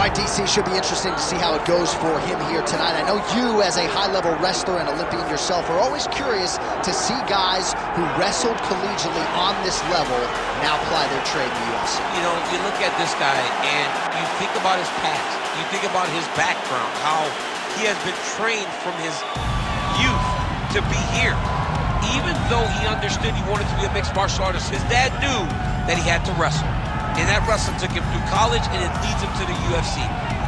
All right, DC, should be interesting to see how it goes for him here tonight. I know you, as a high-level wrestler and Olympian yourself, are always curious to see guys who wrestled collegiately on this level now apply their trade in the UFC. You know, you look at this guy and you think about his past. You think about his background, how he has been trained from his youth to be here. Even though he understood he wanted to be a mixed martial artist, his dad knew that he had to wrestle. And that wrestling took him through college, and it leads him to the UFC.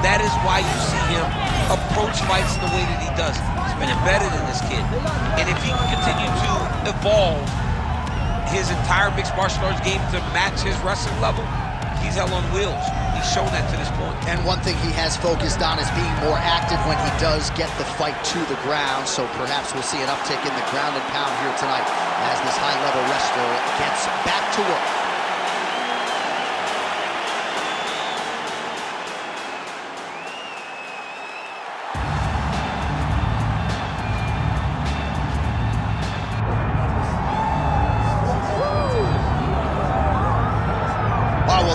That is why you see him approach fights the way that he does. He's been embedded in this kid. And if he can continue to evolve his entire mixed martial arts game to match his wrestling level, he's hell on wheels. He's shown that to this point. And one thing he has focused on is being more active when he does get the fight to the ground. So perhaps we'll see an uptick in the ground and pound here tonight as this high-level wrestler gets back to work.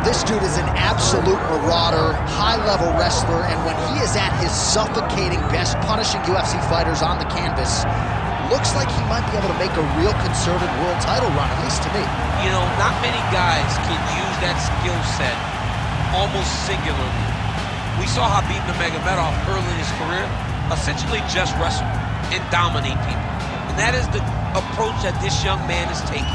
This dude is an absolute marauder, high-level wrestler, and when he is at his suffocating best, punishing UFC fighters on the canvas, looks like he might be able to make a real concerted world title run, at least to me. You know, not many guys can use that skill set almost singularly. We saw Khabib Nurmagomedov early in his career essentially just wrestle and dominate people. And that is the approach that this young man is taking.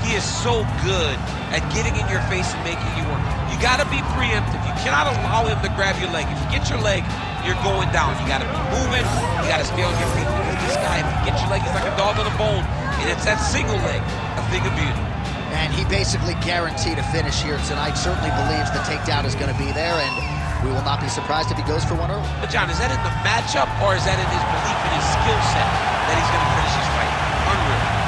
He is so good at getting in your face and making you work. You got to be preemptive. You cannot allow him to grab your leg. If you get your leg, you're going down. You got to be moving. You got to stay on your feet. Because this guy, if you get your leg, he's like a dog on a bone. And it's that single leg, a thing of beauty. And he basically guaranteed a finish here tonight. Certainly believes the takedown is going to be there, and we will not be surprised if he goes for one early. But John, is that in the matchup, or is that in his belief in his skill set that he's going to finish his fight? Unreal.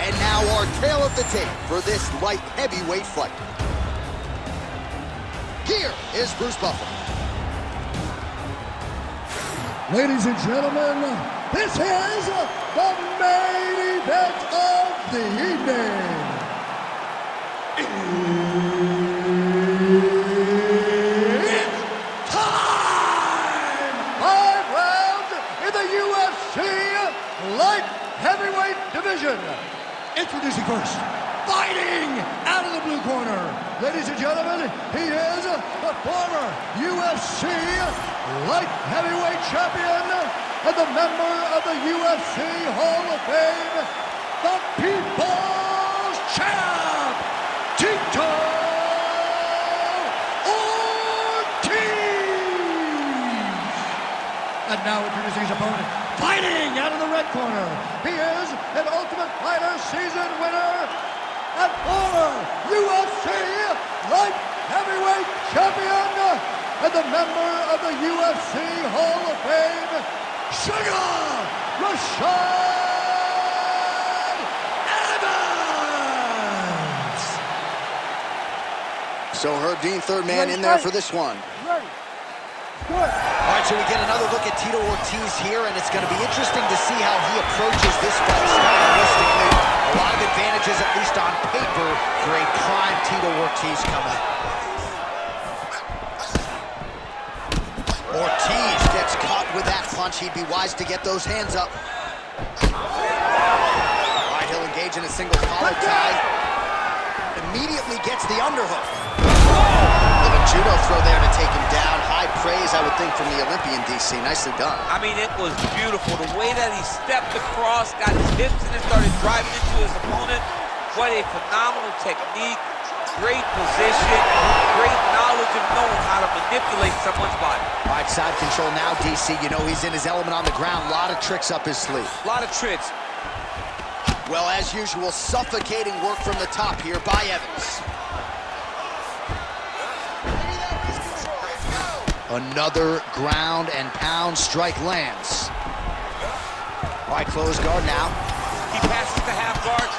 And now our tale of the tape for this light heavyweight fight. Here is Bruce Buffer. Ladies and gentlemen, this is the main event of the evening. It's time! 5 rounds in the UFC light heavyweight division. Introducing first, fighting out of the blue corner. Ladies and gentlemen, he is the former UFC light heavyweight champion and the member of the UFC Hall of Fame, the People's Champ, Tito Ortiz. And now introducing his opponent, fighting out of the red corner. He is an Ultimate Fighter season winner and former UFC light heavyweight champion and the member of the UFC Hall of Fame, Rashad Evans. So Herb Dean, third man in there for this one. Ready. Good. All right, so we get another look at Tito Ortiz here, and it's going to be interesting to see how he approaches this fight stylistically. A lot of advantages, at least on paper, for a prime Tito Ortiz coming. Ortiz gets caught with that punch. He'd be wise to get those hands up. All right, he'll engage in a single collar tie. Immediately gets the underhook. Little judo throw there to take him down. High praise, I would think, from the Olympian, DC. Nicely done. I mean, it was beautiful. The way that he stepped across, got his hips in and started driving into his opponent. What a phenomenal technique. Great position. Great knowledge of knowing how to manipulate someone's body. All right, side control now, DC. You know he's in his element on the ground. A lot of tricks up his sleeve. A lot of tricks. Well, as usual, suffocating work from the top here by Evans. Another ground and pound strike lands. All right, close guard now. He passes the half guard.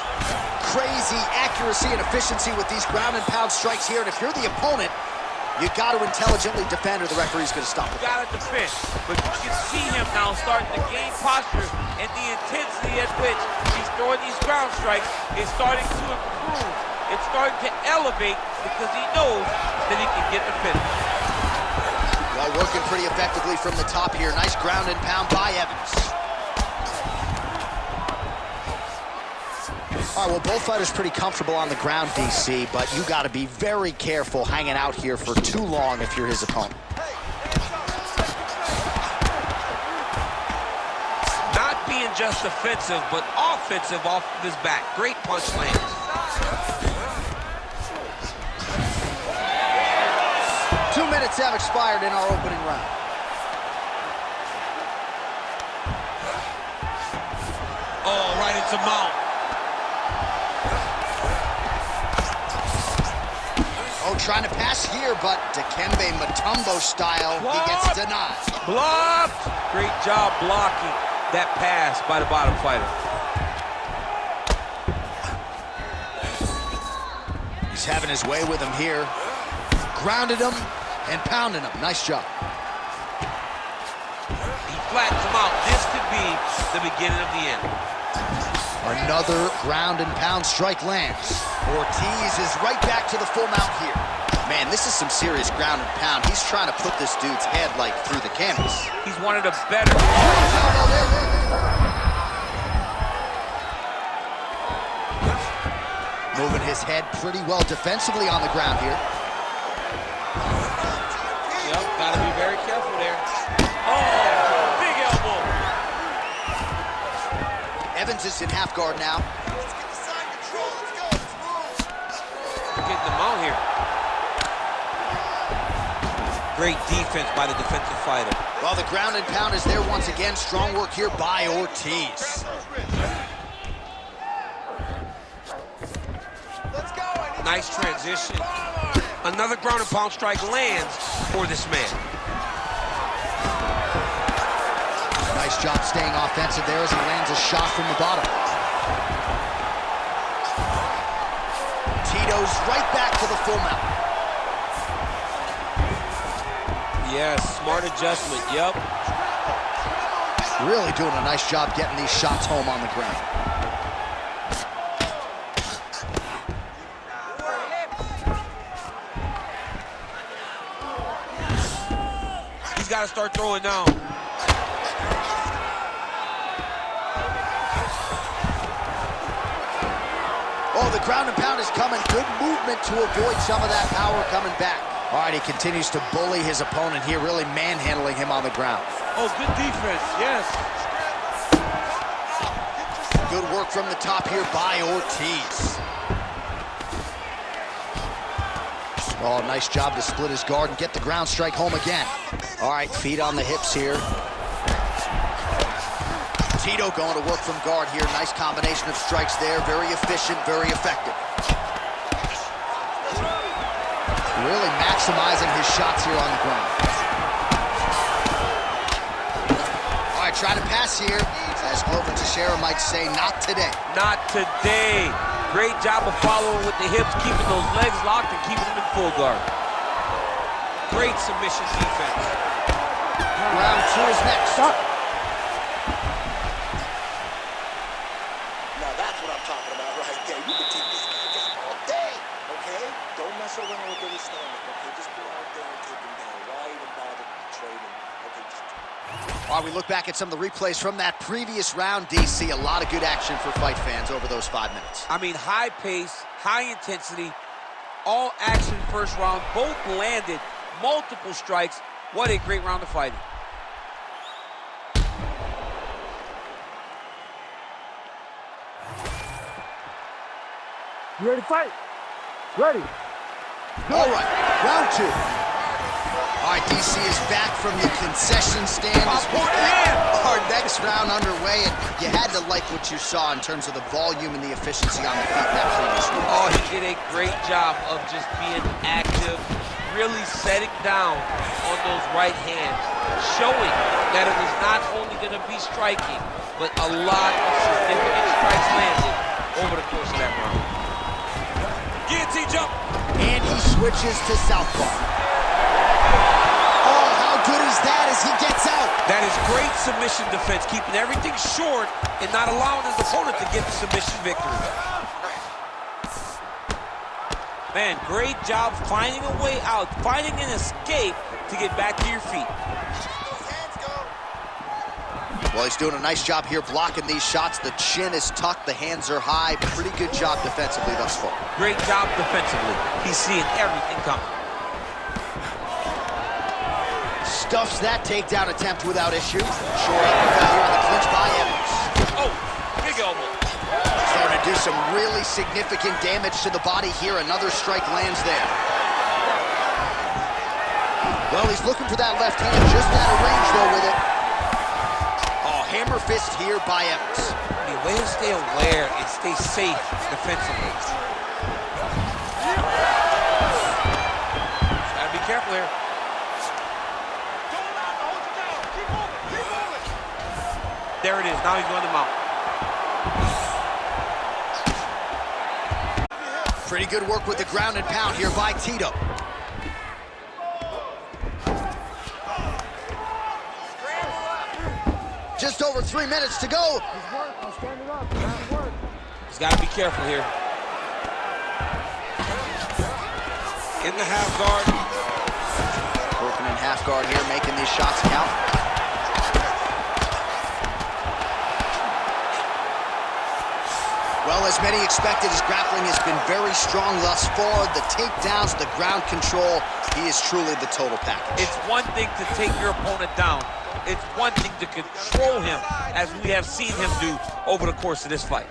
Crazy accuracy and efficiency with these ground and pound strikes here. And if you're the opponent, You got to intelligently defend or the referee's going to stop it. You got to defend. But you can see him now starting to gain posture, and the intensity at which he's throwing these ground strikes is starting to improve. It's starting to elevate because he knows that he can get the finish. Well, working pretty effectively from the top here. Nice ground and pound by Evans. All right, well, both fighters pretty comfortable on the ground, DC, but you got to be very careful hanging out here for too long if you're his opponent. Not being just offensive, but offensive off of his back. Great punch lands. Two minutes have expired in our opening round. Oh, right into mount. Oh, trying to pass here, but Dikembe Mutombo style, he gets denied. Blocked! Great job blocking that pass by the bottom fighter. He's having his way with him here. Grounded him and pounding him. Nice job. He flattens him out. This could be the beginning of the end. Another ground and pound strike lands. Ortiz is right back to the full mount here. Man, this is some serious ground and pound. He's trying to put this dude's head like through the canvas. He's one of the better. Moving his head pretty well defensively on the ground here. Yep, gotta be very careful there. Oh, big elbow. Evans is in half guard now. Let's get the side control. Let's go. Let's move. We're getting them out here. Great defense by the defensive fighter. Well, the ground and pound is there once again. Strong work here by Ortiz. Nice transition. Another ground and pound strike lands for this man. Nice job staying offensive there as he lands a shot from the bottom. Tito's right back to the full mount. Yes, smart adjustment, yep. Really doing a nice job getting these shots home on the ground. He's got to start throwing down. Oh, the ground and pound is coming. Good movement to avoid some of that power coming back. All right, he continues to bully his opponent here, really manhandling him on the ground. Oh, good defense, yes. Good work from the top here by Ortiz. Oh, nice job to split his guard and get the ground strike home again. All right, feet on the hips here. Tito going to work from guard here. Nice combination of strikes there. Very efficient, very effective. Really maximizing his shots here on the ground. All right, trying to pass here. As Glover Teixeira might say, not today. Not today. Great job of following with the hips, keeping those legs locked and keeping them in full guard. Great submission defense. Round two is next. Stop. Now that's what I'm talking about right there. You can take this guy down all day, okay? Don't mess around with his stomach, okay? Just go out there and take him down. Why even bother trading? Okay, just... All right, we look back at some of the replays from that previous round, DC. A lot of good action for fight fans over those 5 minutes. I mean, high pace, high intensity, all action first round. Both landed multiple strikes. What a great round of fighting. You ready to fight? Ready. All right, round two. All right, DC is back from the concession stand as we get our next round underway, and you had to like what you saw in terms of the volume and the efficiency on the feet in that previous round. Oh, he did a great job of just being active, really setting down on those right hands, showing that it was not only going to be striking, but a lot of significant strikes landed over the course of that round. Guillotine jump. And he switches to southpaw. good is that as he gets out? That is great submission defense, keeping everything short and not allowing his opponent to get the submission victory. Man, great job finding a way out, finding an escape to get back to your feet. Well, he's doing a nice job here blocking these shots. The chin is tucked, the hands are high. Pretty good job defensively thus far. Great job defensively. He's seeing everything coming. Stuffs that takedown attempt without issue. Short uppercut here on the clinch by Evans. Oh, big elbow. Starting to do some really significant damage to the body here. Another strike lands there. Well, he's looking for that left hand. Just out of range, though, with it. Hammer fist here by Evans. The way to stay aware and stay safe defensively. Gotta be careful here. There it is. Now he's going to mount. Pretty good work with the ground and pound here by Tito. Just over 3 minutes to go. He's got to be careful here. In the half guard. Working in half guard here, making these shots count. Well, as many expected, his grappling has been very strong thus far. The takedowns, the ground control, he is truly the total package. It's one thing to take your opponent down. It's one thing to control him, as we have seen him do over the course of this fight.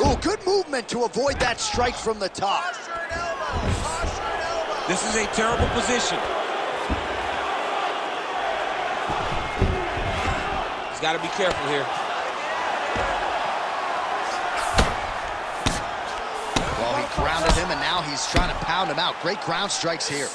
Ooh, good movement to avoid that strike from the top. This is a terrible position. He's got to be careful here. Well, he grounded him, and now he's trying to pound him out. Great ground strikes here.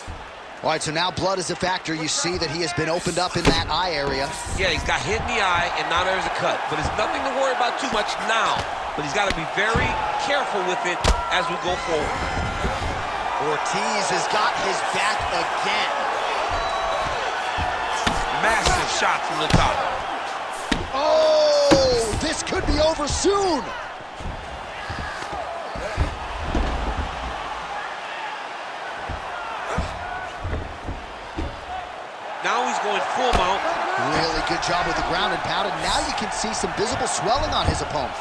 All right, so now blood is a factor. You see that he has been opened up in that eye area. Yeah, he's got hit in the eye, and now there's a cut. But it's nothing to worry about too much now. But he's got to be very careful with it as we go forward. Ortiz has got his back again. Massive shot from the top. Oh, this could be over soon. Now he's going full mount. Really good job with the ground and pound, and now you can see some visible swelling on his opponent.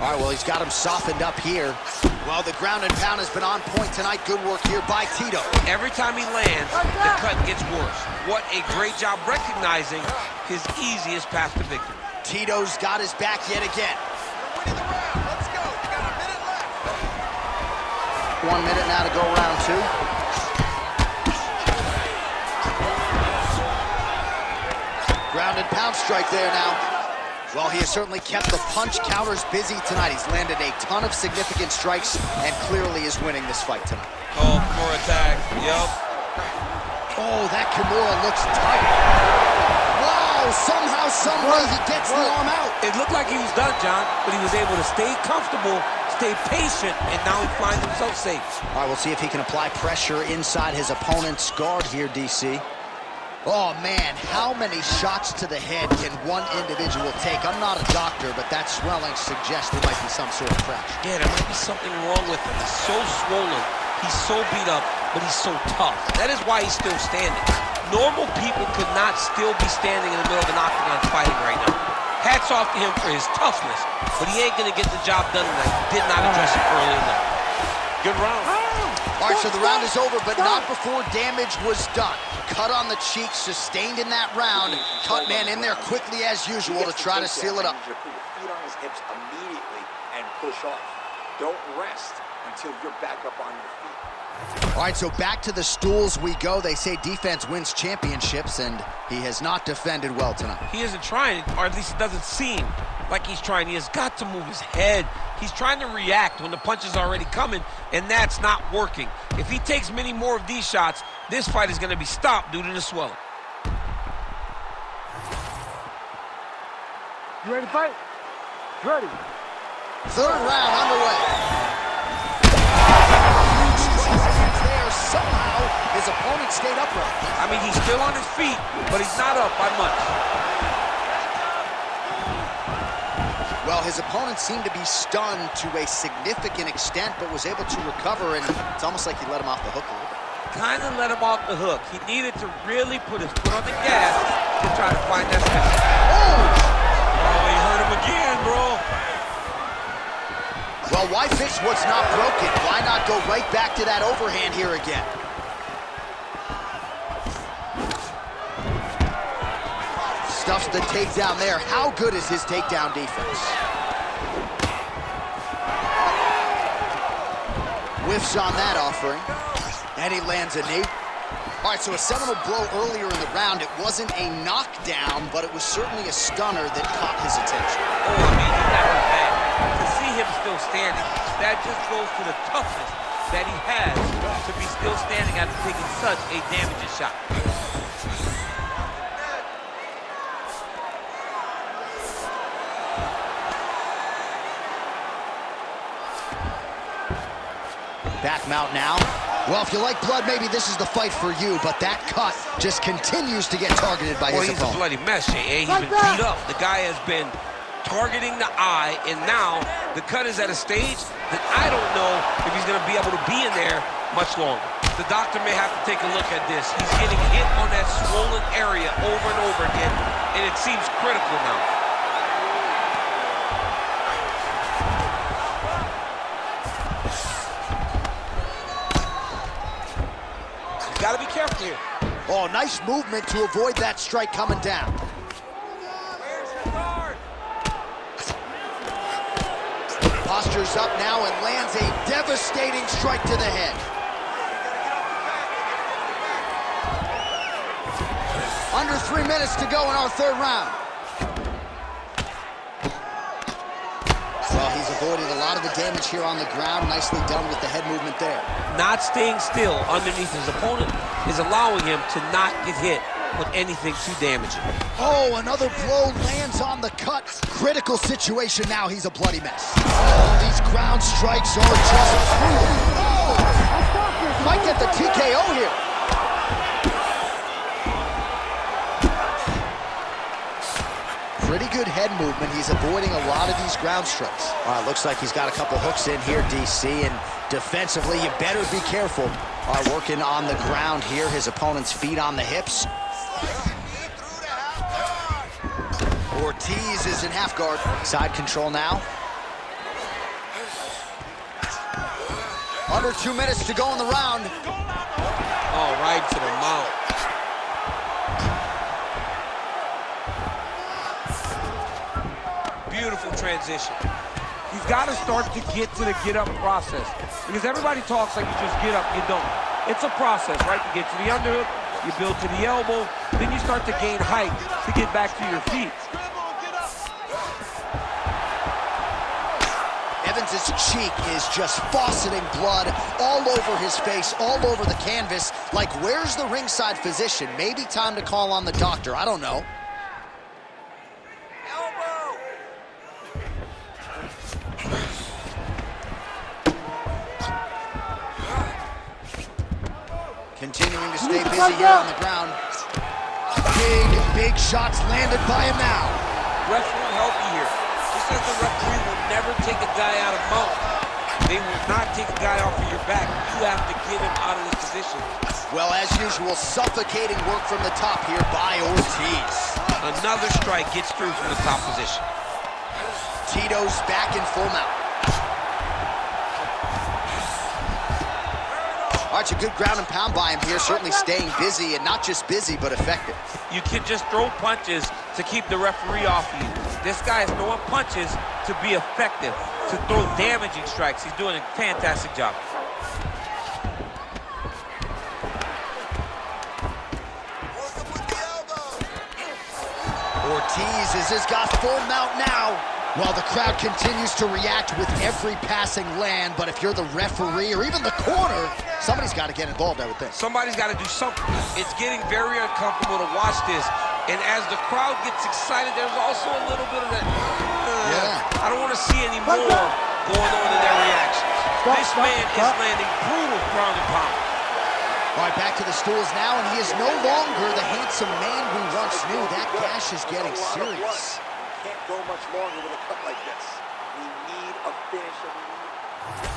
All right, well, he's got him softened up here. Well, the ground and pound has been on point tonight. Good work here by Tito. Every time he lands, the cut gets worse. What a great job recognizing his easiest path to victory. Tito's got his back yet again. We're winning the round. Let's go. We got a minute left. 1 minute now to go round two. Ground and pound strike there now. Well, he has certainly kept the punch counters busy tonight. He's landed a ton of significant strikes and clearly is winning this fight tonight. Oh, more attack. Yup. Oh, that Kimura looks tight. Wow, somehow, someway, he gets the arm out. It looked like he was done, John, but he was able to stay comfortable, stay patient, and now he finds himself safe. All right, we'll see if he can apply pressure inside his opponent's guard here, DC. Oh, man, how many shots to the head can one individual take? I'm not a doctor, but that swelling suggests there might be some sort of fracture. Yeah, there might be something wrong with him. He's so swollen, he's so beat up, but he's so tough. That is why he's still standing. Normal people could not still be standing in the middle of an octagon fighting right now. Hats off to him for his toughness, but he ain't gonna get the job done tonight. Did not address it early enough. Good round. All right, so the round is over, but not before damage was done. Cut on the cheek, sustained in that round. Cut man in there quickly as usual to try to seal it up. Put your feet on his hips immediately and push off. Don't rest until you're back up on your feet. All right, so back to the stools we go. They say defense wins championships, and he has not defended well tonight. He isn't trying, or at least it doesn't seem. like he's trying. He has got to move his head. He's trying to react when the punch is already coming, and that's not working. If he takes many more of these shots, this fight is going to be stopped due to the swelling. You ready to fight? Ready. Third round underway. Huge strikes there. Somehow his opponent stayed upright. I mean, he's still on his feet, but he's not up by much. Well, his opponent seemed to be stunned to a significant extent, but was able to recover, and it's almost like he let him off the hook a little bit. Kind of let him off the hook. He needed to really put his foot on the gas to try to find that step. Oh, he hurt him again, bro. Well, why fix what's not broken? Why not go right back to that overhand here again? Stuffs the takedown there. How good is his takedown defense? Whiffs on that offering. And he lands a knee. All right, so a seminal blow earlier in the round. It wasn't a knockdown, but it was certainly a stunner that caught his attention. Oh, I mean, he's not hurt bad. To see him still standing, that just goes to the toughness that he has to be still standing after taking such a damaging shot. Back mount now. Well, if you like blood, maybe this is the fight for you, but that cut just continues to get targeted by his opponent. He's a bloody mess, Jay. He's been beat up. The guy has been targeting the eye, and now the cut is at a stage that I don't know if he's going to be able to be in there much longer. The doctor may have to take a look at this. He's getting hit on that swollen area over and over again, and it seems critical now. Gotta be careful here. Oh, nice movement to avoid that strike coming down. Where's your guard? Postures up now and lands a devastating strike to the head. Under 3 minutes to go in our third round. Well, he's avoided a lot of the damage here on the ground. Nicely done with the head movement there. Not staying still underneath his opponent is allowing him to not get hit with anything too damaging. Oh, another blow lands on the cut. Critical situation now. He's a bloody mess. Oh, these ground strikes are just... Oh! Might get the TKO here. Pretty good head movement. He's avoiding a lot of these ground strikes. All right, looks like he's got a couple hooks in here, DC, and defensively, you better be careful. All right, working on the ground here. His opponent's feet on the hips. Ortiz is in half guard. Side control now. Under 2 minutes to go in the round. Oh, right to the mount. Beautiful transition. You've got to start to get to the get-up process. Because everybody talks like you just get up, you don't. It's a process, right? You get to the underhook, you build to the elbow, then you start to gain height to get back to your feet. Evans' cheek is just fauceting blood all over his face, all over the canvas. Like, where's the ringside physician? Maybe time to call on the doctor. I don't know. Continuing to stay busy here on the ground. Big shots landed by him now. Refs won't help you here. Just as the referee will never take a guy out of mount, they will not take a guy off of your back. You have to get him out of this position. Well, as usual, suffocating work from the top here by Ortiz. Another strike gets through from the top position. Tito's back in full mount. All right, a good ground and pound by him here, certainly staying busy, and not just busy, but effective. You can just throw punches to keep the referee off of you. This guy is throwing punches to be effective, to throw damaging strikes. He's doing a fantastic job. Ortiz has got full mount now. Well, the crowd continues to react with every passing land, but if you're the referee or even the corner, somebody's got to get involved, I would think. Somebody's got to do something. It's getting very uncomfortable to watch this. And as the crowd gets excited, there's also a little bit of that, I don't want to see any more going on in their reactions. This man is landing brutal ground and pound. All right, back to the stools now, and he is no longer the handsome man we once knew. That gash is getting serious. Can't go much longer with a cut like this. We need a finish.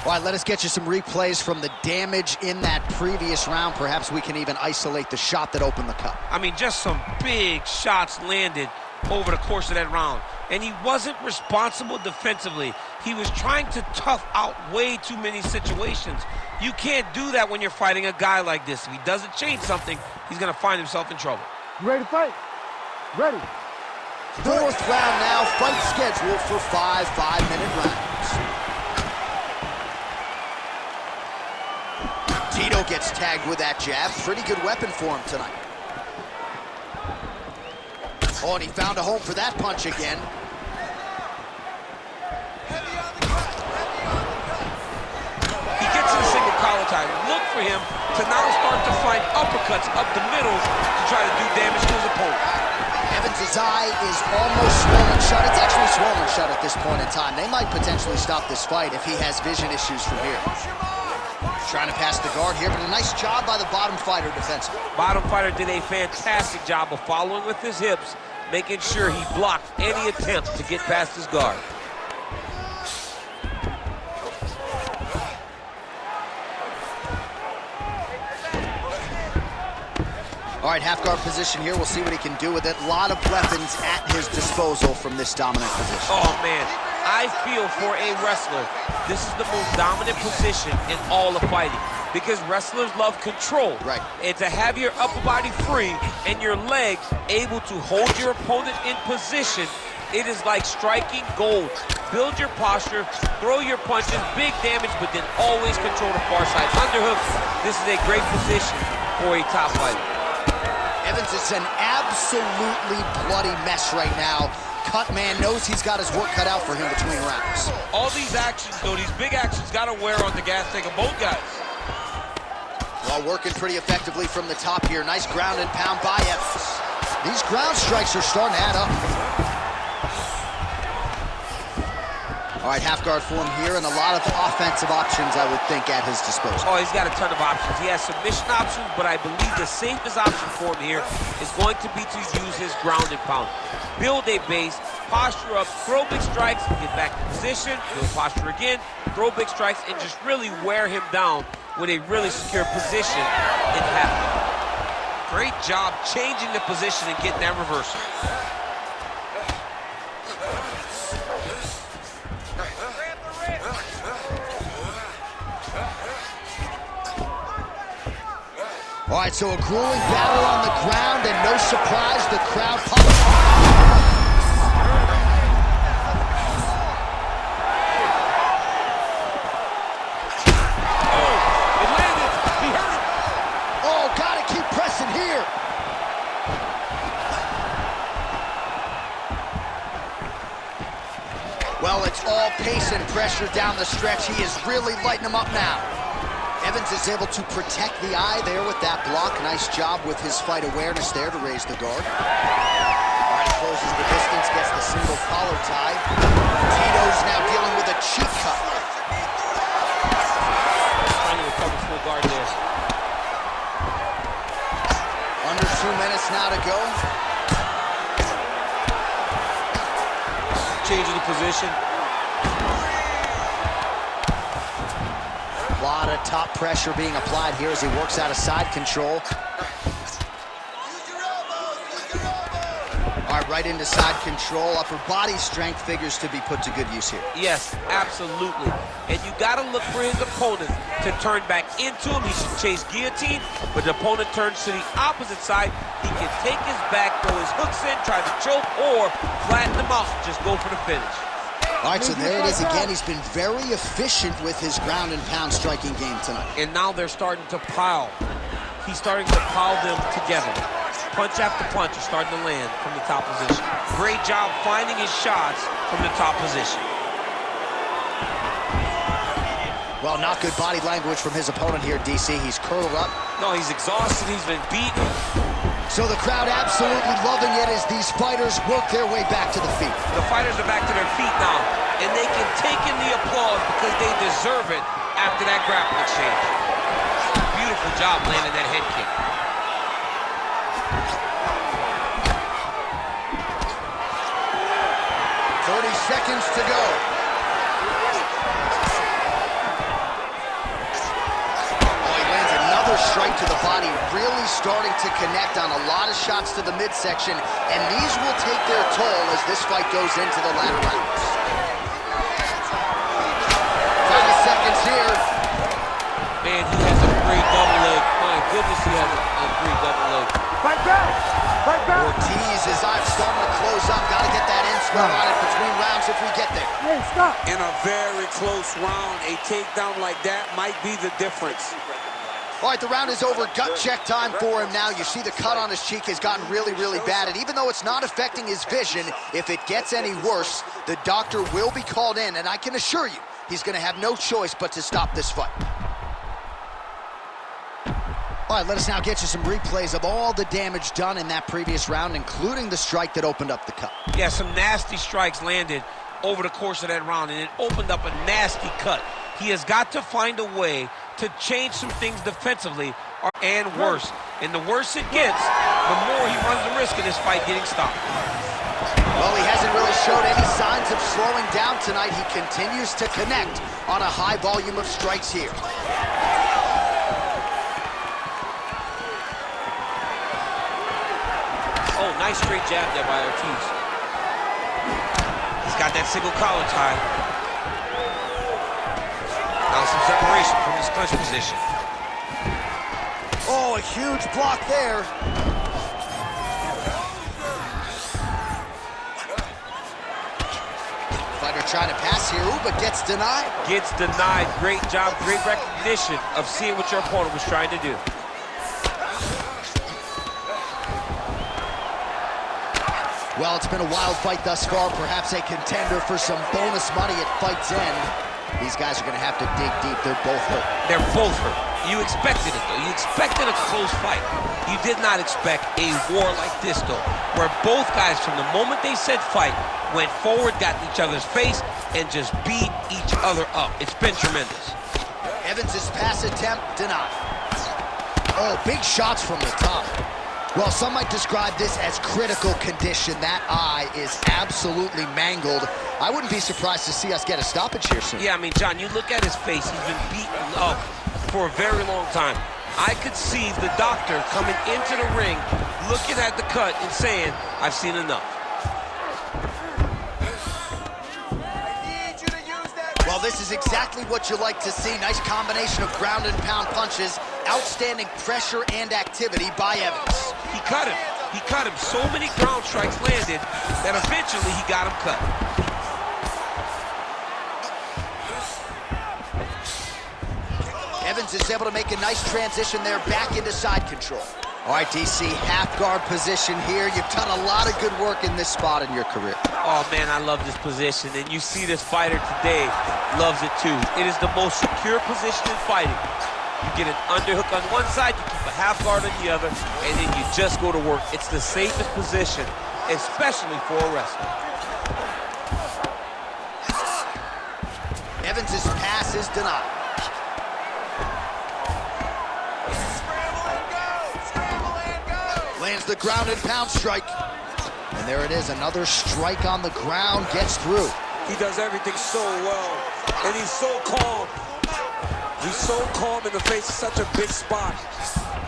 All right, let us get you some replays from the damage in that previous round. Perhaps we can even isolate the shot that opened the cut. I mean, just some big shots landed over the course of that round. And he wasn't responsible defensively. He was trying to tough out way too many situations. You can't do that when you're fighting a guy like this. If he doesn't change something, he's going to find himself in trouble. You ready to fight? Ready. Fourth round now, fight scheduled for 5 5-minute rounds. Tito gets tagged with that jab. Pretty good weapon for him tonight. Oh, and he found a home for that punch again. He gets in a single collar tie. Look for him to now start to find uppercuts up the middle to try to do damage to his opponent. Evans' eye is almost swollen shut. It's actually swollen shut at this point in time. They might potentially stop this fight if he has vision issues from here. Trying to pass the guard here, but a nice job by the bottom fighter defensively. Bottom fighter did a fantastic job of following with his hips, making sure he blocked any attempt to get past his guard. All right, half guard position here. We'll see what he can do with it. A lot of weapons at his disposal from this dominant position. Oh, man. I feel for a wrestler, this is the most dominant position in all of fighting because wrestlers love control. Right. And to have your upper body free and your legs able to hold your opponent in position, it is like striking gold. Build your posture, throw your punches, big damage, but then always control the far side. Underhook, this is a great position for a top fighter. Evans is an absolutely bloody mess right now. Cut man knows he's got his work cut out for him between rounds. All these actions, though, these big actions got to wear on the gas tank of both guys. Well, working pretty effectively from the top here. Nice ground and pound by Evans. These ground strikes are starting to add up. All right, half guard for him here, and a lot of offensive options, I would think, at his disposal. Oh, he's got a ton of options. He has submission options, but I believe the safest option for him here is going to be to use his ground and pound. Build a base, posture up, throw big strikes, get back in position, build posture again, throw big strikes, and just really wear him down with a really secure position in half guard. Great job changing the position and getting that reversal. All right, so a grueling battle on the ground, and no surprise, the crowd pumps. Oh, it landed. He hurt him. Oh, gotta keep pressing here. Well, it's all pace and pressure down the stretch. He is really lighting them up now. Evans is able to protect the eye there with that block. Nice job with his fight awareness there to raise the guard. All right, closes the distance, gets the single collar tie. Tito's now dealing with a cheek cut. Trying to recover full guard there. Under 2 minutes now to go. Changing the position. A lot of top pressure being applied here as he works out of side control. All right, right into side control. Upper body strength figures to be put to good use here. Yes, absolutely. And you got to look for his opponent to turn back into him. He should chase guillotine, but the opponent turns to the opposite side. He can take his back, throw his hooks in, try to choke, or flatten him out and just go for the finish. All right, so there it is again. He's been very efficient with his ground and pound striking game tonight. And now they're starting to pile. He's starting to pile them together. punch after punch are starting to land from the top position. Great job finding his shots from the top position. Well, not good body language from his opponent here, DC. He's curled up. No, he's exhausted. He's been beaten. So the crowd absolutely loving it as these fighters work their way back to the feet. The fighters are back to their feet now, and they can take in the applause because they deserve it after that grappling exchange. Beautiful job landing that head kick. Seconds to go. Oh, he lands another strike to the body, really starting to connect on a lot of shots to the midsection, and these will take their toll as this fight goes into the latter rounds. 5 seconds here. Man, he has a great double leg. My goodness, he has a great double leg. Fight back! Fight back! Ortiz, his eyes starting to close up. Got to get that in square on it between rounds if we get there. Hey, stop! In a very close round, a takedown like that might be the difference. All right, the round is over. Gut check time for him now. You see the cut on his cheek has gotten really, really bad. And even though it's not affecting his vision, if it gets any worse, the doctor will be called in. And I can assure you, he's going to have no choice but to stop this fight. All right, let us now get you some replays of all the damage done in that previous round, including the strike that opened up the cut. Yeah, some nasty strikes landed over the course of that round, and it opened up a nasty cut. He has got to find a way to change some things defensively, and worse. And the worse it gets, the more he runs the risk of this fight getting stopped. Well, he hasn't really showed any signs of slowing down tonight. He continues to connect on a high volume of strikes here. Oh, nice straight jab there by Ortiz. He's got that single collar tie. Now some separation from his clinch position. Oh, a huge block there. Fighter trying to pass here, ooh, but gets denied. Gets denied. Great job, great recognition of seeing what your opponent was trying to do. Well, it's been a wild fight thus far, perhaps a contender for some bonus money at fight's end. These guys are going to have to dig deep. They're both hurt. They're both hurt. You expected it, though. You expected a close fight. You did not expect a war like this, though, where both guys, from the moment they said fight, went forward, got in each other's face, and just beat each other up. It's been tremendous. Evans' pass attempt denied. Oh, big shots from the top. Well, some might describe this as critical condition. That eye is absolutely mangled. I wouldn't be surprised to see us get a stoppage here soon. Yeah, I mean, John, you look at his face. He's been beaten up for a very long time. I could see the doctor coming into the ring, looking at the cut and saying, I've seen enough. Well, this is exactly what you like to see. Nice combination of ground and pound punches. Outstanding pressure and activity by Evans. He cut him. He cut him. So many ground strikes landed that eventually he got him cut. Evans is able to make a nice transition there back into side control. All right, DC, half guard position here. You've done a lot of good work in this spot in your career. Oh, man, I love this position. And you see this fighter today loves it, too. It is the most secure position in fighting. You get an underhook on one side, you keep a half guard on the other, and then you just go to work. It's the safest position, especially for a wrestler. Evans' pass is denied. Lands the ground and pound strike. And there it is, another strike on the ground, gets through. He does everything so well, and he's so calm. He's so calm in the face of such a big spot.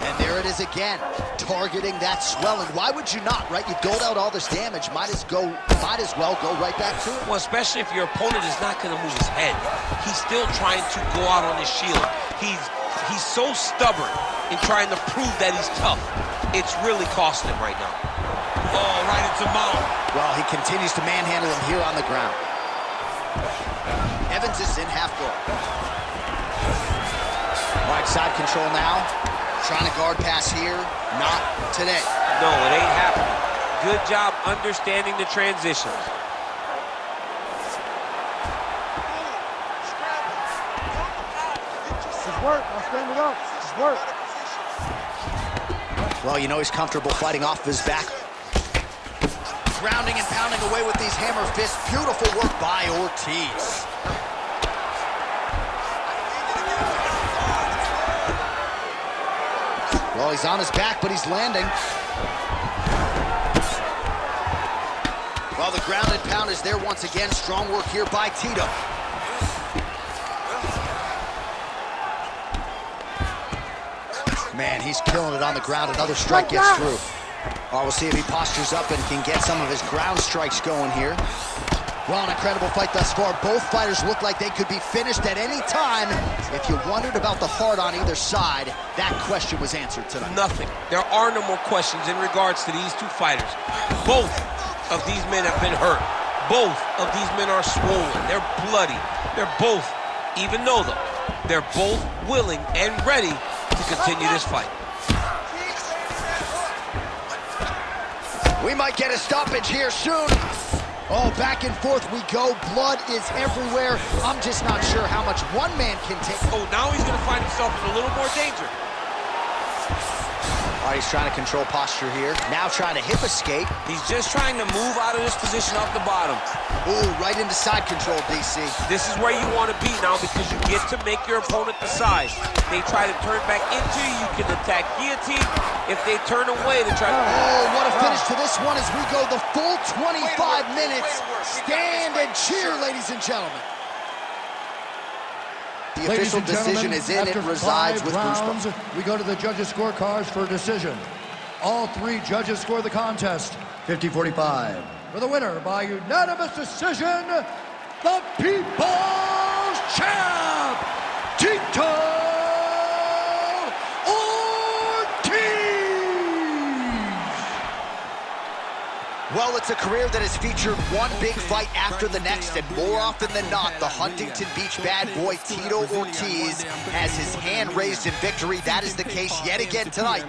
And there it is again, targeting that swelling. Why would you not, right? You doled out all this damage, might as well go right back to it. Well, especially if your opponent is not going to move his head. He's still trying to go out on his shield. He's so stubborn in trying to prove that he's tough. It's really costing him right now. Oh, right into mouth. Well, he continues to manhandle him here on the ground. Evans is in half guard. All right, side control now. Trying to guard pass here, not today. No, it ain't happening. Good job understanding the transitions. Just work. I'll stand it up. Just work. Well, you know he's comfortable fighting off of his back. Grounding and pounding away with these hammer fists. Beautiful work by Ortiz. Well, he's on his back, but he's landing. Well, the ground and pound is there once again. Strong work here by Tito. Man, he's killing it on the ground. Another strike gets through. Well, we'll see if he postures up and can get some of his ground strikes going here. Well, an incredible fight thus far. Both fighters look like they could be finished at any time. If you wondered about the heart on either side, that question was answered tonight. Nothing. There are no more questions in regards to these two fighters. Both of these men have been hurt. Both of these men are swollen. They're bloody. They're both, even though they're both willing and ready to continue this fight. We might get a stoppage here soon. Oh, back and forth we go. Blood is everywhere. I'm just not sure how much one man can take. Oh, now he's going to find himself in a little more danger. All right, he's trying to control posture here. Now trying to hip escape. He's just trying to move out of this position off the bottom. Ooh, right into side control, DC. This is where you want to be now because you get to make your opponent decide. They try to turn back into you, you can attack guillotine. If they turn away, they try to... Oh, what a finish to this one as we go the full 25 minutes. Stand and cheer, ladies and gentlemen. The official decision is in. It resides with rounds, Bruce. we go to the judges' scorecards for a decision. All three judges score the contest 50-45. For the winner by unanimous decision, the People's Champ, Tito Ortiz! Well, it's a career that has featured one big fight after the next, and more often than not, the Huntington Beach bad boy Tito Ortiz has his hand raised in victory. That is the case yet again tonight.